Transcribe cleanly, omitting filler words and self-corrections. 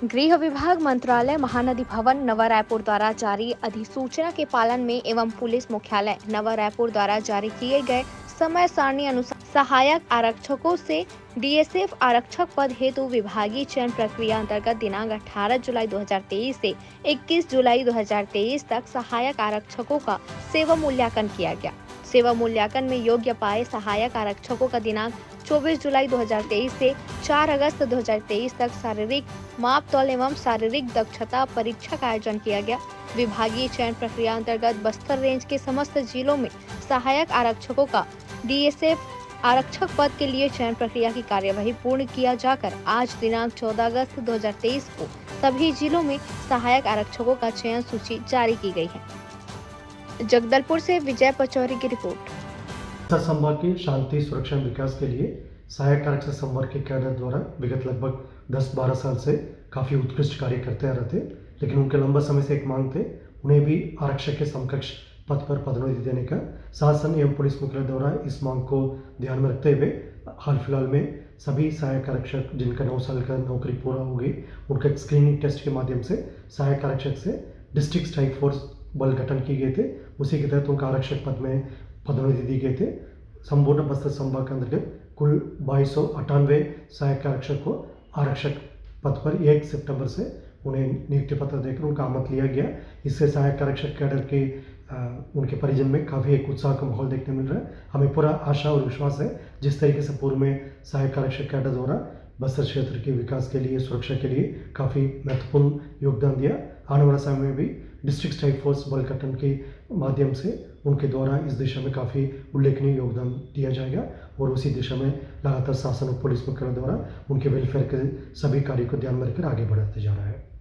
गृह विभाग मंत्रालय महानदी भवन नवा रायपुर द्वारा जारी अधिसूचना के पालन में एवं पुलिस मुख्यालय नवा रायपुर द्वारा जारी किए गए समय सारणी अनुसार सहायक आरक्षकों से डीएसएफ आरक्षक पद हेतु विभागीय चयन प्रक्रिया अंतर्गत दिनांक 18 जुलाई 2023 से 21 जुलाई 2023 तक सहायक आरक्षकों का सेवा मूल्यांकन किया गया। सेवा मूल्यांकन में योग्य पाए सहायक आरक्षकों का दिनांक 24 जुलाई 2023 से 4 अगस्त 2023 तक शारीरिक मापतौल एवं शारीरिक दक्षता परीक्षा का आयोजन किया गया। विभागीय चयन प्रक्रिया अंतर्गत बस्तर रेंज के समस्त जिलों में सहायक आरक्षकों का डीएसएफ आरक्षक पद के लिए चयन प्रक्रिया की कार्यवाही पूर्ण किया जाकर आज दिनांक 14 अगस्त 2023 को सभी जिलों में सहायक आरक्षकों का चयन सूची जारी की गई है। जगदलपुर से विजय पचौरी की रिपोर्ट। बस्तर संभाग की शांति सुरक्षा विकास के लिए सहायक आरक्षक संवर्ग के कैडर द्वारा विगत लगभग 10-12 साल से काफ़ी उत्कृष्ट कार्य करते आ रहे थे, लेकिन उनके लंबा समय से एक मांग थे उन्हें भी आरक्षक के समकक्ष पद पर पदोन्नति देने का। शासन एवं पुलिस मुख्यालय द्वारा इस मांग को ध्यान में रखते हुए हाल फिलहाल में सभी सहायक आरक्षक जिनका 9 साल का नौकरी पूरा हो गई उनका एक स्क्रीनिंग टेस्ट के माध्यम से सहायक आरक्षक से डिस्ट्रिक्ट स्ट्राइक फोर्स बल गठन किए गए थे। उसी के तहत उनका आरक्षक पद में पदोन्नति दी गई थे। संपूर्ण बस्तर संभाग के अंतर्गत कुल 2298 सहायक आरक्षक को आरक्षक पद पर 1 सितंबर से उन्हें नियुक्ति पत्र देकर उनका आमंत्रण लिया गया। इससे सहायक आरक्षक कैडर के उनके परिजन में काफ़ी एक उत्साह का माहौल देखने मिल रहा है। हमें पूरा आशा और विश्वास है जिस तरीके से पूर्व में सहायक आरक्षक कैडर द्वारा बस्तर क्षेत्र के विकास के लिए सुरक्षा के लिए काफ़ी महत्वपूर्ण योगदान दिया, आने वाला समय में भी डिस्ट्रिक्ट स्ट्राइक फोर्स बल गठन के माध्यम से उनके द्वारा इस दिशा में काफ़ी उल्लेखनीय योगदान दिया जाएगा और उसी दिशा में लगातार शासन और पुलिस मुख्यालय द्वारा उनके वेलफेयर के सभी कार्यों को ध्यान में रखकर आगे बढ़ाते जा रहा है।